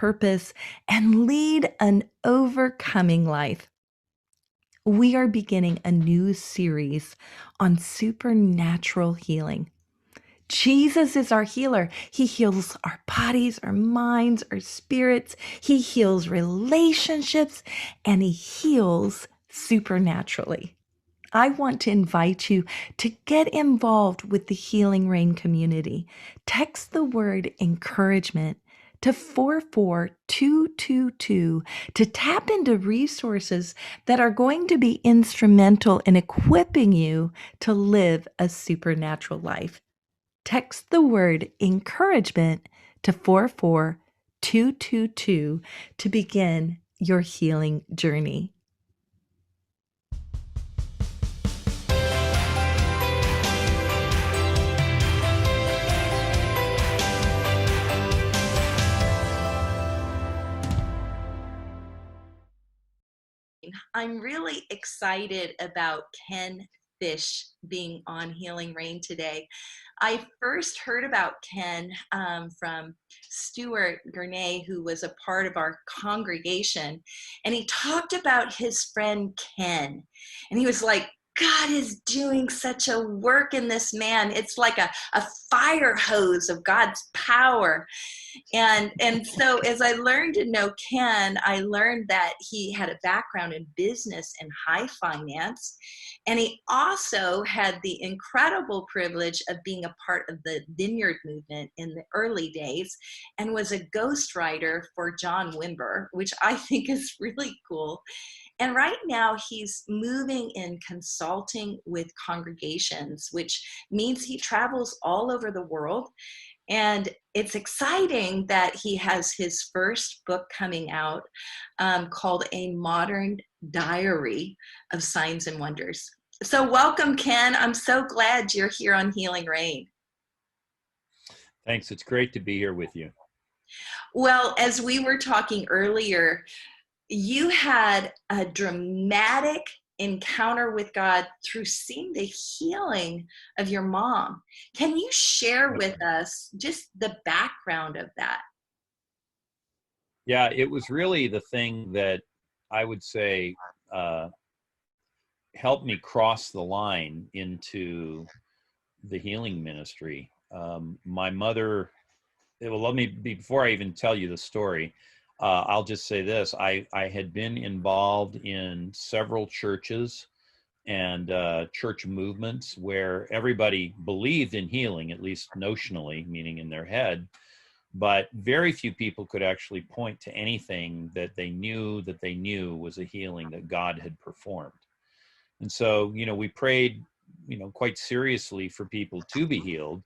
purpose, and lead an overcoming life. We are beginning a new series on supernatural healing. Jesus is our healer. He heals our bodies, our minds, our spirits. He heals relationships, and he heals supernaturally. I want to invite you to get involved with the Healing Rain community. Text the word encouragement to 44222 to tap into resources that are going to be instrumental in equipping you to live a supernatural life. Text the word encouragement to 44222 to begin your healing journey. I'm really excited about Ken Fish being on Healing Rain today. I first heard about Ken from Stuart Gurney, who was a part of our congregation, and he talked about his friend Ken, and he was like, God is doing such a work in this man. It's like a fire hose of God's power. And so as I learned to know Ken, I learned that he had a background in business and high finance. And he also had the incredible privilege of being a part of the Vineyard movement in the early days and was a ghostwriter for John Wimber, which I think is really cool. And right now he's moving in consulting with congregations, which means he travels all over the world. And it's exciting that he has his first book coming out called A Modern Diary of Signs and Wonders. So welcome, Ken. I'm so glad you're here on Healing Rain. Thanks. It's great to be here with you. Well, as we were talking earlier, you had a dramatic encounter with God through seeing the healing of your mom. Can you share with us just the background of that? Yeah, it was really the thing that I would say helped me cross the line into the healing ministry. My mother, well, let me, before I even tell you the story, I'll just say this. I had been involved in several churches and church movements where everybody believed in healing, at least notionally, meaning in their head, but very few people could actually point to anything that they knew was a healing that God had performed. And so, we prayed, quite seriously for people to be healed.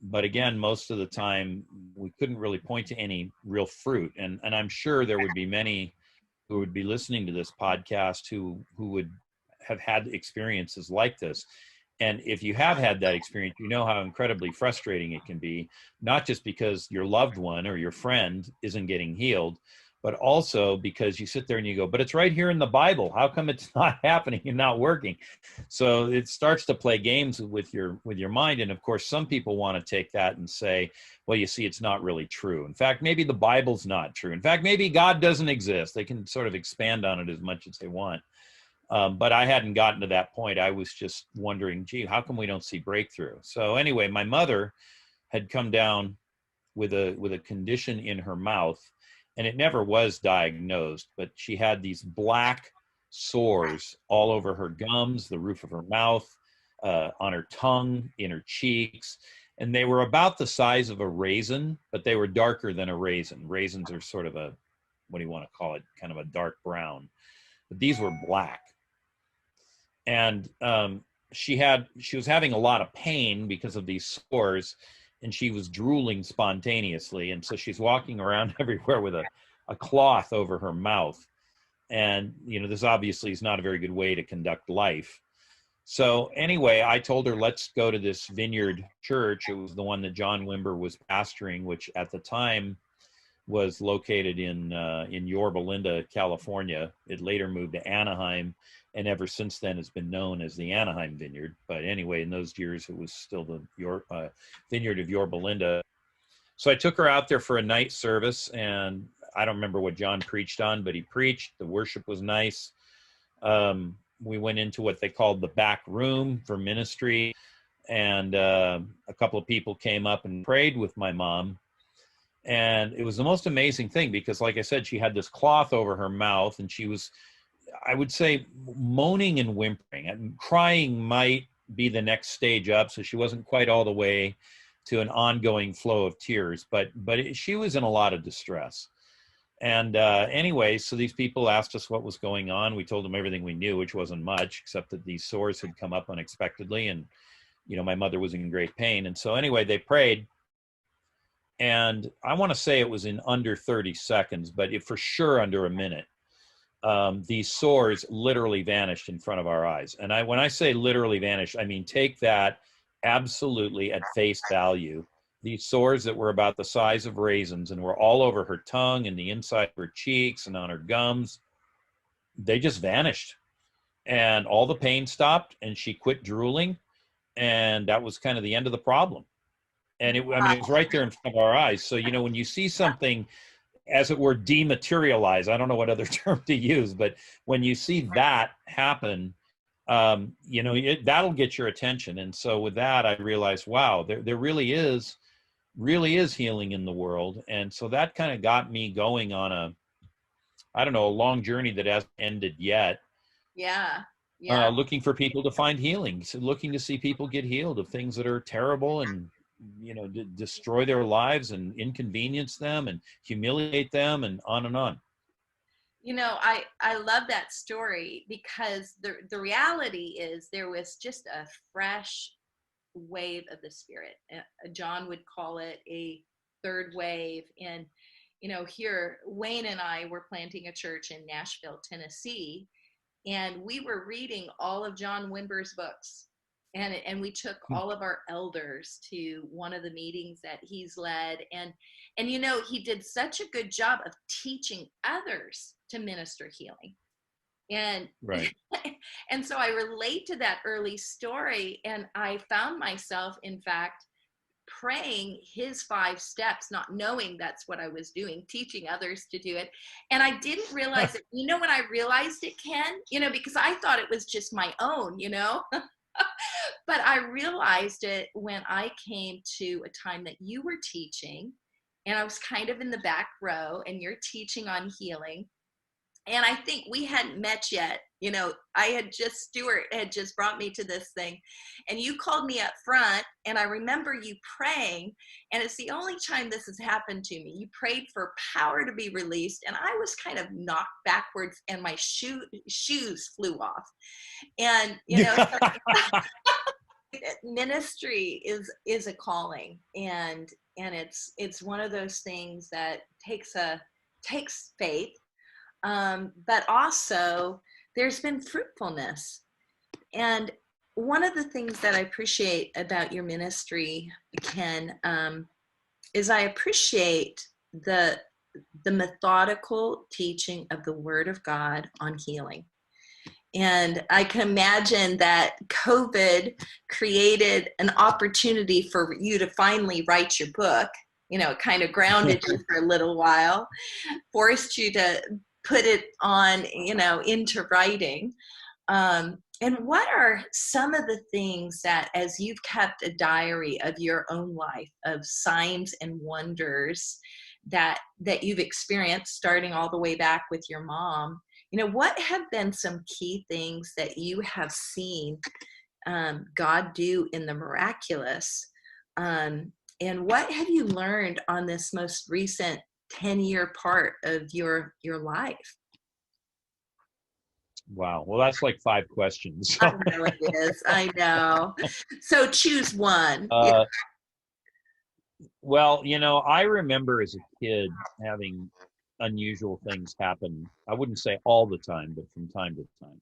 But again, most of the time, we couldn't really point to any real fruit. And I'm sure there would be many who would be listening to this podcast who would have had experiences like this. And if you have had that experience, you know how incredibly frustrating it can be, not just because your loved one or your friend isn't getting healed, but also because you sit there and you go, but it's right here in the Bible. How come it's not happening and not working? So it starts to play games with your mind. And of course, some people want to take that and say, well, you see, it's not really true. In fact, maybe the Bible's not true. In fact, maybe God doesn't exist. They can sort of expand on it as much as they want. But I hadn't gotten to that point. I was just wondering, gee, how come we don't see breakthrough? So anyway, my mother had come down with a condition in her mouth, and it never was diagnosed, but she had these black sores all over her gums, the roof of her mouth, on her tongue, in her cheeks, and they were about the size of a raisin, but they were darker than a raisin. Raisins are sort of a, what do you want to call it, kind of a dark brown, but these were black. And she was having a lot of pain because of these sores, and she was drooling spontaneously. And so she's walking around everywhere with a cloth over her mouth. And, this obviously is not a very good way to conduct life. So anyway, I told her, let's go to this Vineyard church. It was the one that John Wimber was pastoring, which at the time was located in Yorba Linda, California. It later moved to Anaheim, and ever since then has been known as the Anaheim Vineyard. But anyway, in those years, it was still the Vineyard of Yorba Linda. So I took her out there for a night service, and I don't remember what John preached on, but he preached. The worship was nice. We went into what they called the back room for ministry, and a couple of people came up and prayed with my mom. And it was the most amazing thing because, like I said, she had this cloth over her mouth, and she was, I would say, moaning and whimpering. And crying might be the next stage up, so she wasn't quite all the way to an ongoing flow of tears, but she was in a lot of distress. And anyway, so these people asked us what was going on. We told them everything we knew, which wasn't much, except that these sores had come up unexpectedly, and my mother was in great pain. And so anyway, they prayed, and I want to say it was in under 30 seconds, but for sure under a minute. These sores literally vanished in front of our eyes. And when I say literally vanished, I mean take that absolutely at face value. These sores that were about the size of raisins and were all over her tongue and the inside of her cheeks and on her gums, they just vanished. And all the pain stopped, and she quit drooling. And that was kind of the end of the problem. And I mean, it was right there in front of our eyes. So, when you see something, as it were, dematerialize, I don't know what other term to use, but when you see that happen, that'll get your attention. And so with that, I realized, wow, there really is healing in the world. And so that kind of got me going on a long journey that hasn't ended yet. Yeah. Yeah. Looking for people to find healing, so looking to see people get healed of things that are terrible and destroy their lives and inconvenience them and humiliate them and on and on. I love that story because the reality is there was just a fresh wave of the Spirit. John would call it a third wave. And here Wayne and I were planting a church in Nashville, Tennessee, and we were reading all of John Wimber's books. And we took all of our elders to one of the meetings that he's led. And he did such a good job of teaching others to minister healing. And right. And so I relate to that early story, and I found myself, in fact, praying his 5 steps, not knowing that's what I was doing, teaching others to do it. And I didn't realize it. When I realized it, Ken, because I thought it was just my own, but I realized it when I came to a time that you were teaching, and I was kind of in the back row, and you're teaching on healing. And I think we hadn't met yet. Stuart had just brought me to this thing, and you called me up front, and I remember you praying, and it's the only time this has happened to me. You prayed for power to be released, and I was kind of knocked backwards, and my shoes flew off. And, ministry is a calling, and it's one of those things that takes faith. But also there's been fruitfulness. And one of the things that I appreciate about your ministry, Ken, is I appreciate the methodical teaching of the Word of God on healing. And I can imagine that COVID created an opportunity for you to finally write your book. It kind of grounded you for a little while, forced you to put it on, into writing. And what are some of the things that, as you've kept a diary of your own life, of signs and wonders that you've experienced, starting all the way back with your mom, what have been some key things that you have seen God do in the miraculous? And what have you learned on this most recent 10-year part of your life? Wow. Well, that's like 5 questions. I know it is. I know. So choose one. Well, I remember as a kid having unusual things happen. I wouldn't say all the time, but from time to time.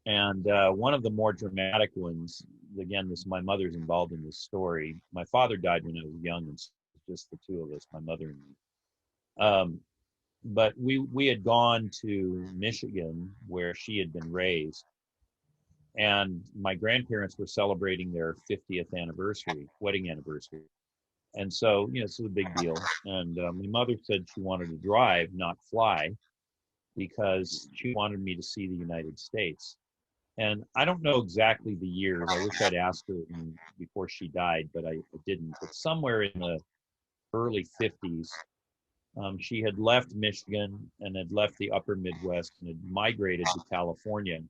And one of the more dramatic ones, again, my mother's involved in this story. My father died when I was young, and just the two of us, my mother and me. But we had gone to Michigan, where she had been raised, and my grandparents were celebrating their 50th wedding anniversary. And so, it's a big deal. And my mother said she wanted to drive, not fly, because she wanted me to see the United States. And I don't know exactly the years. I wish I'd asked her before she died, but I didn't. But somewhere in the early 50s, she had left Michigan and had left the upper Midwest and had migrated to California.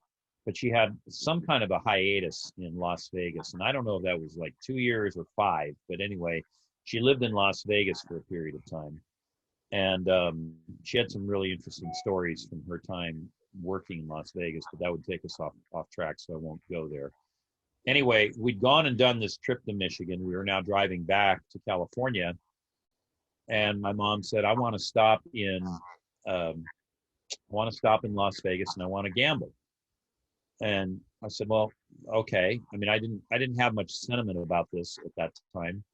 But she had some kind of a hiatus in Las Vegas. And I don't know if that was like 2 years or five. But anyway, she lived in Las Vegas for a period of time. And she had some really interesting stories from her time working in Las Vegas, but that would take us off track, so I won't go there. Anyway, we'd gone and done this trip to Michigan. We were now driving back to California, and my mom said, "I want to stop in, Las Vegas, and I want to gamble." And I said, "Well, okay." I mean, I didn't have much sentiment about this at that time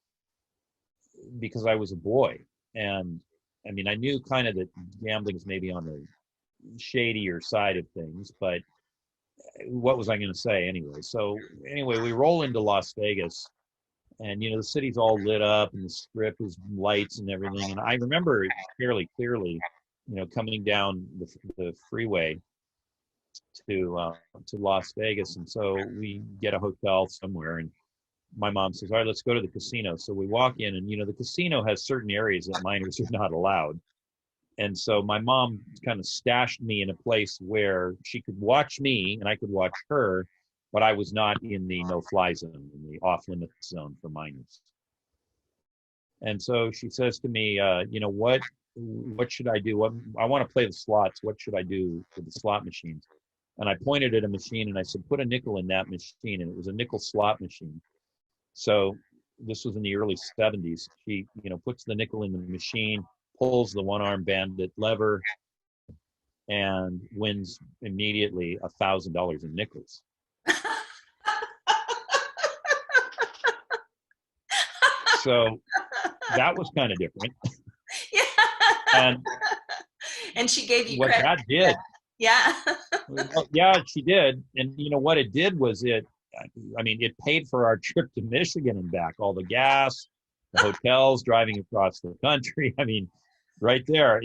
because I was a boy, and I mean, I knew kind of that gambling is maybe on the shadier side of things, but what was I going to say anyway? So anyway, we roll into Las Vegas, and the city's all lit up, and the strip is lights and everything. And I remember it fairly clearly, coming down the freeway to Las Vegas, and so we get a hotel somewhere, and my mom says, "All right, let's go to the casino." So we walk in, and the casino has certain areas that minors are not allowed. And so my mom kind of stashed me in a place where she could watch me and I could watch her, but I was not in the no-fly zone, in the off-limits zone for minors. And so she says to me, what should I do? I want to play the slots. What should I do with the slot machines? And I pointed at a machine and I said, put a nickel in that machine. And it was a nickel slot machine. So this was in the early 70s. She, puts the nickel in the machine, pulls the one-arm bandit lever, and wins immediately $1,000 in nickels. So that was kind of different. Yeah. And she gave you what credit. that did, Yeah. yeah, she did. And what it did was it paid for our trip to Michigan and back, all the gas, the hotels, driving across the country. I mean, right there.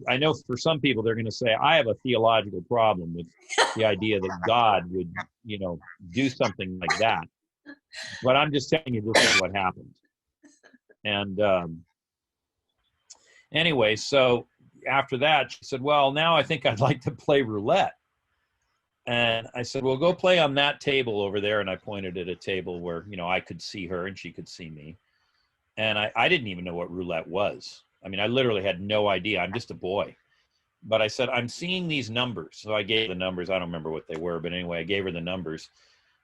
I know for some people, they're going to say, I have a theological problem with the idea that God would, do something like that. But I'm just telling you, this is what happened. And anyway, so after that, she said, well, now I think I'd like to play roulette. And I said, well, go play on that table over there. And I pointed at a table where, I could see her and she could see me. And I didn't even know what roulette was. I mean, I literally had no idea. I'm just a boy. But I said, I'm seeing these numbers. So I gave the numbers. I don't remember what they were. But anyway, I gave her the numbers.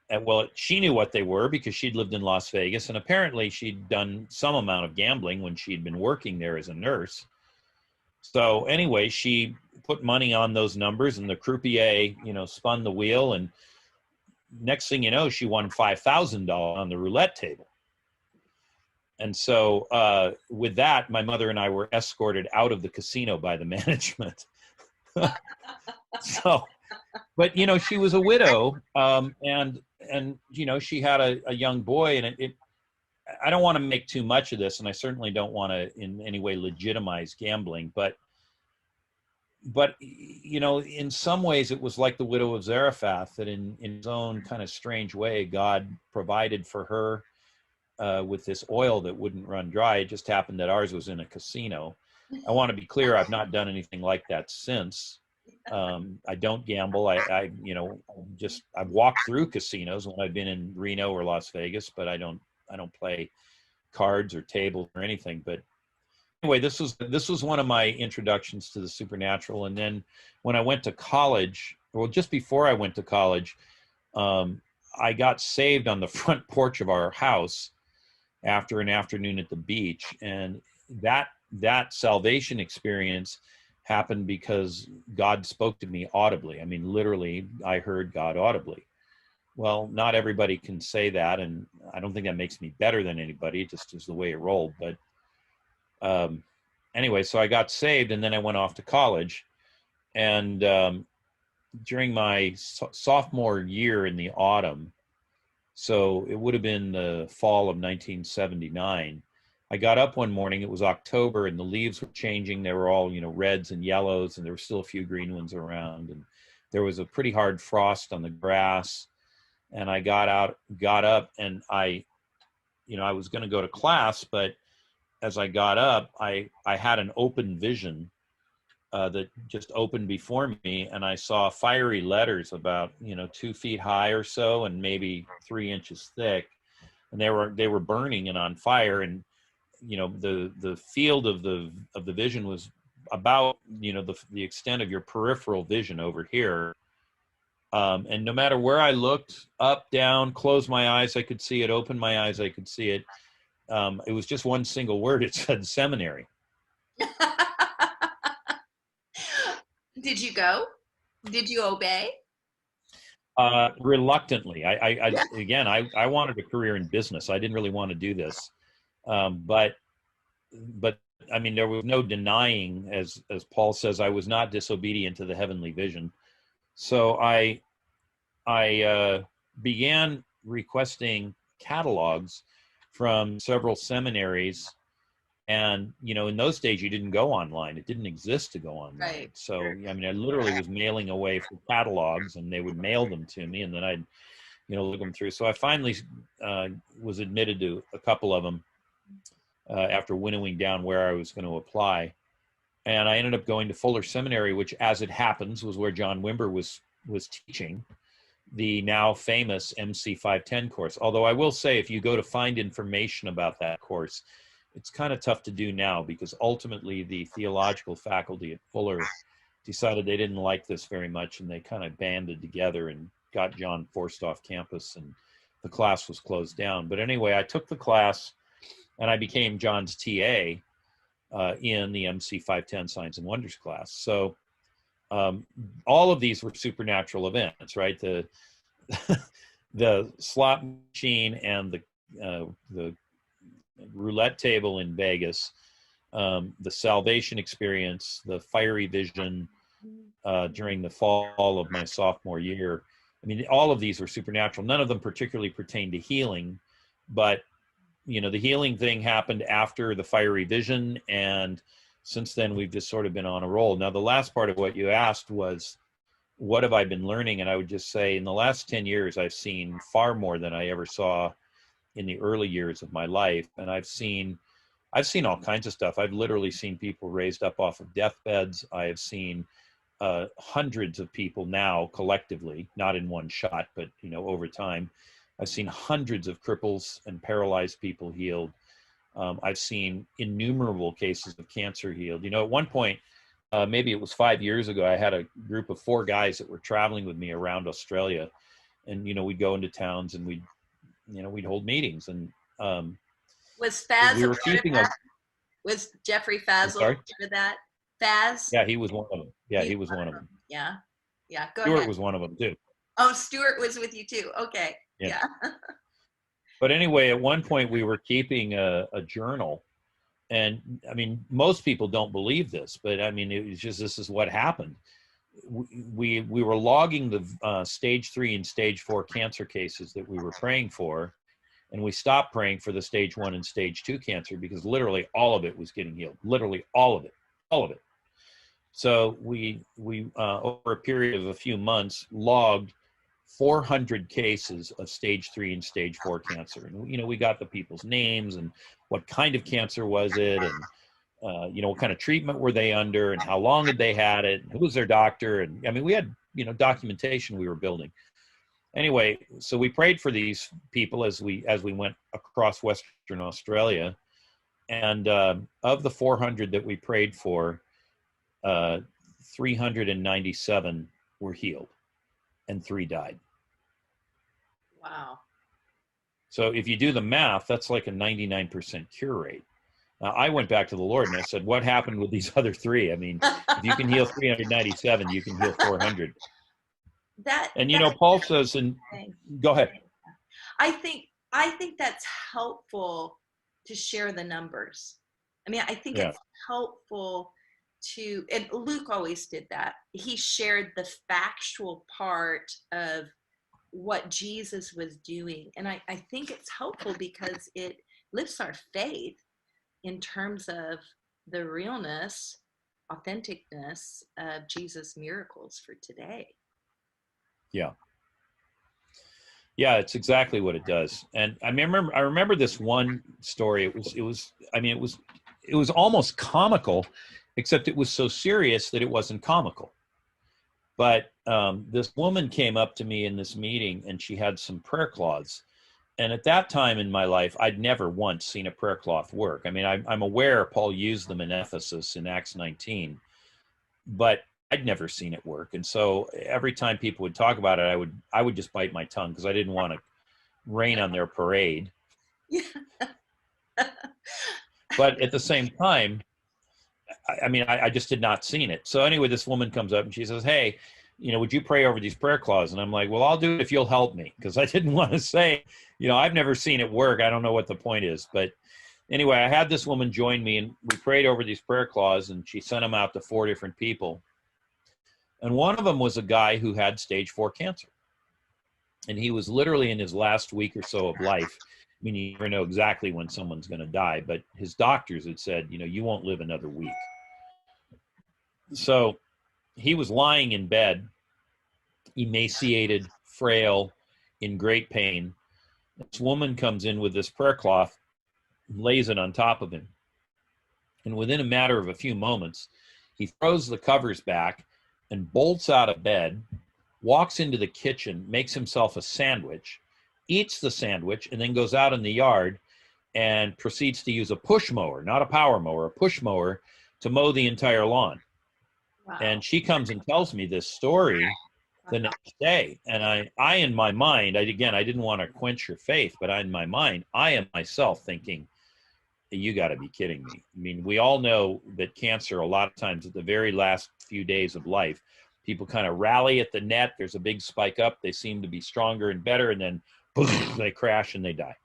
And well, she knew what they were because she'd lived in Las Vegas. And apparently she'd done some amount of gambling when she'd been working there as a nurse. So anyway, she put money on those numbers and the croupier, spun the wheel. And next thing you know, she won $5,000 on the roulette table. And so with that, my mother and I were escorted out of the casino by the management. So, but, she was a widow and she had a young boy, and I don't want to make too much of this, and I certainly don't want to in any way legitimize gambling, but in some ways it was like the widow of Zarephath, that in his own kind of strange way, God provided for her with this oil that wouldn't run dry. It just happened that ours was in a casino. I want to be clear, I've not done anything like that since. I don't gamble. I've walked through casinos when I've been in Reno or Las Vegas, but I don't play cards or tables or anything. But anyway, this was one of my introductions to the supernatural. And then when I went to college, well, just before I went to college, I got saved on the front porch of our house after an afternoon at the beach. And that salvation experience happened because God spoke to me audibly. I mean, literally, I heard God audibly. Well, not everybody can say that, and I don't think that makes me better than anybody. It just is the way it rolled. But anyway, so I got saved, and then I went off to college. And during my sophomore year in the autumn, so it would have been the fall of 1979, I got up one morning, it was October, and the leaves were changing. They were all, reds and yellows, and there were still a few green ones around. And there was a pretty hard frost on the grass. And I got up, and I was going to go to class, but as I got up, I had an open vision that just opened before me, and I saw fiery letters about 2 feet high or so, and maybe 3 inches thick, and they were burning and on fire. And the field of the vision was about the extent of your peripheral vision over here. And no matter where I looked, up, down, closed my eyes, I could see it. Open my eyes, I could see it. It was just one single word. It said seminary. Did you go? Did you obey? Reluctantly. I wanted a career in business. I didn't really want to do this, but I mean, there was no denying, as Paul says, I was not disobedient to the heavenly vision. So I began requesting catalogs from several seminaries. And, in those days, you didn't go online. It didn't exist to go online. Right. So, I mean, I literally was mailing away for catalogs, and they would mail them to me, and then I'd, look them through. So I finally was admitted to a couple of them after winnowing down where I was going to apply. And I ended up going to Fuller Seminary, which, as it happens, was where John Wimber was teaching the now famous MC 510 course. Although I will say, if you go to find information about that course, it's kind of tough to do now, because ultimately the theological faculty at Fuller decided they didn't like this very much, and they kind of banded together and got John forced off campus, and the class was closed down. But anyway, I took the class, and I became John's TA in the MC 510 Signs and Wonders class. So all of these were supernatural events, right? The the slot machine and the roulette table in Vegas, the salvation experience, the fiery vision during the fall of my sophomore year. I mean, all of these were supernatural. None of them particularly pertain to healing, but the healing thing happened after the fiery vision, and since then we've just sort of been on a roll. Now, the last part of what you asked was, what have I been learning? And I would just say, in the last 10 years, I've seen far more than I ever saw in the early years of my life. And I've seen all kinds of stuff. I've literally seen people raised up off of deathbeds. I have seen hundreds of people now collectively, not in one shot, but over time. I've seen hundreds of cripples and paralyzed people healed. I've seen innumerable cases of cancer healed. At one point, maybe it was 5 years ago, I had a group of 4 guys that were traveling with me around Australia, and we'd go into towns, and we'd hold meetings, and Was Faz we a were part of keeping that? Was Jeffrey I'm Fazl sorry? part of that? Faz? Yeah, he was one of them. Yeah, He's he was one one of of them. them. Yeah. Yeah. Go Stuart ahead. was one of them too. Oh, Stuart was with you too. Okay. Yeah. Yeah. But anyway, at one point we were keeping a journal, and I mean, most people don't believe this, but I mean, it was just, this is what happened. We were logging the stage 3 and stage 4 cancer cases that we were praying for, and we stopped praying for the stage 1 and stage 2 cancer, because literally all of it was getting healed. Literally all of it. So we over a period of a few months logged 400 cases of stage 3 and stage 4 cancer. And, we got the people's names and what kind of cancer was it, and, what kind of treatment were they under, and how long had they had it, and who was their doctor. And I mean, we had, documentation we were building. Anyway, so we prayed for these people as we went across Western Australia. And of the 400 that we prayed for, 397 were healed, and 3 died. Wow. So if you do the math, that's like a 99% cure rate. Now, I went back to the Lord and I said, what happened with these other 3? I mean, if you can heal 397, you can heal 400. And, Paul says, and go ahead. I think that's helpful to share the numbers. I mean, I think it's helpful to, and Luke always did that. He shared the factual part of what Jesus was doing. And I think it's helpful because it lifts our faith. in terms of the realness, authenticness of Jesus' miracles for today. Yeah. Yeah, it's exactly what it does. And I remember this one story. It was almost comical, except it was so serious that it wasn't comical. But this woman came up to me in this meeting, and she had some prayer cloths. And at that time in my life, I'd never once seen a prayer cloth work. I mean, I'm aware Paul used them in Ephesus in Acts 19, but I'd never seen it work. And so every time people would talk about it, I would just bite my tongue because I didn't want to rain on their parade. Yeah. But at the same time, I just had not seen it. So anyway, this woman comes up and she says, "Hey, would you pray over these prayer cloths?" And I'm like, "Well, I'll do it if you'll help me," because I didn't want to say, I've never seen it work. I don't know what the point is. But anyway, I had this woman join me, and we prayed over these prayer cloths, and she sent them out to 4 different people. And one of them was a guy who had stage 4 cancer. And he was literally in his last week or so of life. I mean, you never know exactly when someone's going to die, but his doctors had said, you won't live another week. So he was lying in bed, emaciated, frail, in great pain. This woman comes in with this prayer cloth, lays it on top of him. And within a matter of a few moments, he throws the covers back and bolts out of bed, walks into the kitchen, makes himself a sandwich, eats the sandwich, and then goes out in the yard and proceeds to use a push mower, not a power mower, a push mower, to mow the entire lawn. Wow. And she comes and tells me this story the next day. And I in my mind, I didn't want to quench her faith, but in my mind, I am myself thinking, you got to be kidding me. I mean, we all know that cancer, a lot of times at the very last few days of life, people kind of rally at the net. There's a big spike up. They seem to be stronger and better. And then boom, they crash and they die.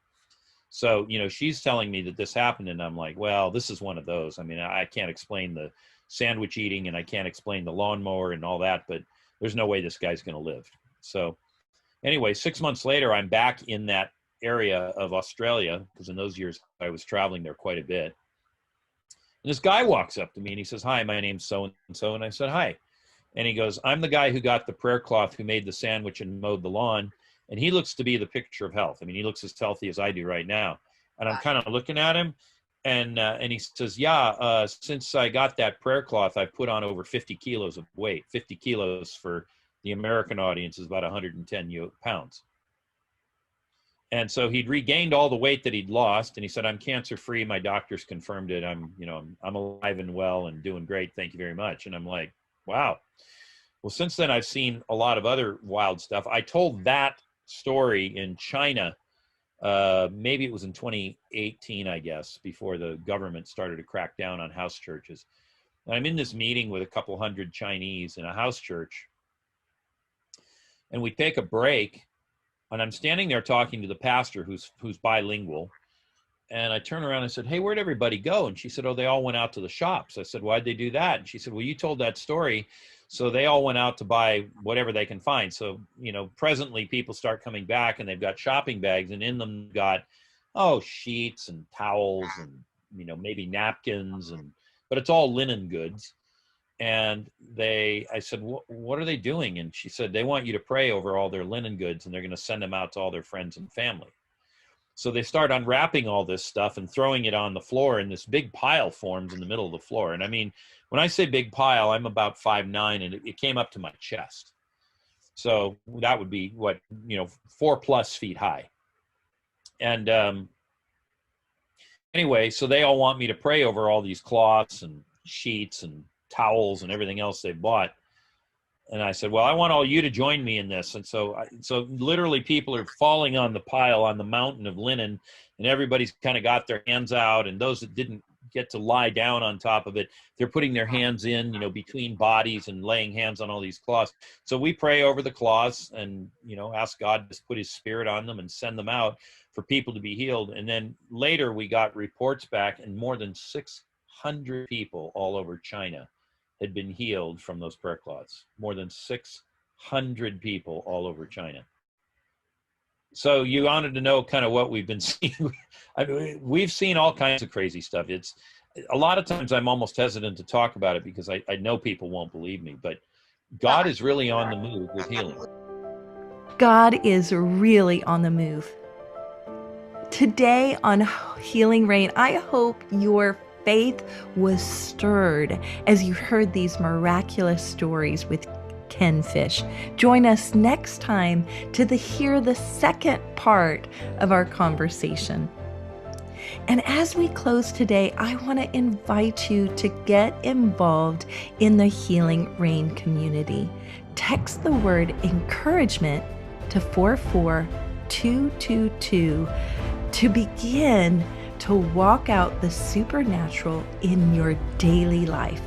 So, she's telling me that this happened. And I'm like, well, this is one of those. I mean, I can't explain the sandwich eating and I can't explain the lawnmower and all that, but there's no way this guy's going to live. So anyway, 6 months later, I'm back in that area of Australia, because in those years I was traveling there quite a bit. And this guy walks up to me and he says, "Hi, my name's so and so." And I said, "Hi." And he goes, "I'm the guy who got the prayer cloth, who made the sandwich and mowed the lawn." And he looks to be the picture of health. I mean, he looks as healthy as I do right now. And I'm kind of looking at him, and he says, "Yeah, since I got that prayer cloth, I've put on over 50 kilos of weight. 50 kilos for the American audience is about 110 pounds." And so he'd regained all the weight that he'd lost. And he said, "I'm cancer free. My doctors confirmed it. I'm alive and well and doing great. Thank you very much." And I'm like, wow. Well, since then, I've seen a lot of other wild stuff. I told that story in China. Maybe it was in 2018, I guess, before the government started to crack down on house churches. And I'm in this meeting with a couple hundred Chinese in a house church. And we take a break. And I'm standing there talking to the pastor who's bilingual. And I turn around and said, "Hey, where'd everybody go?" And she said, "Oh, they all went out to the shops." I said, "Why'd they do that?" And she said, "Well, you told that story. So they all went out to buy whatever they can find." So, presently people start coming back and they've got shopping bags, and in them got, sheets and towels and, maybe napkins, but it's all linen goods. And I said, "What are they doing?" And she said, "They want you to pray over all their linen goods, and they're going to send them out to all their friends and family." So they start unwrapping all this stuff and throwing it on the floor, and this big pile forms in the middle of the floor. And I mean, when I say big pile, I'm about 5'9", and it came up to my chest. So that would be 4+ feet high. And anyway, so they all want me to pray over all these cloths and sheets and towels and everything else they bought. And I said, "Well, I want all you to join me in this." And so literally people are falling on the pile, on the mountain of linen, and everybody's kind of got their hands out. And those that didn't get to lie down on top of it, they're putting their hands in, between bodies and laying hands on all these cloths. So we pray over the cloths and, ask God to put his spirit on them and send them out for people to be healed. And then later we got reports back, and more than 600 people all over China had been healed from those prayer cloths. More than 600 people all over China. So you wanted to know kind of what we've been seeing. I mean, we've seen all kinds of crazy stuff. It's a lot of times I'm almost hesitant to talk about it because I know people won't believe me, but God is really on the move with healing. God is really on the move. Today on Healing Rain, I hope your faith was stirred as you heard these miraculous stories with Ken Fish. Join us next time to hear the second part of our conversation. And as we close today, I want to invite you to get involved in the Healing Rain community. Text the word encouragement to 44222 to begin to walk out the supernatural in your daily life.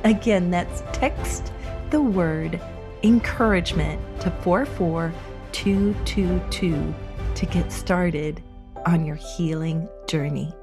Again, that's text the word encouragement to 44222 to get started on your healing journey.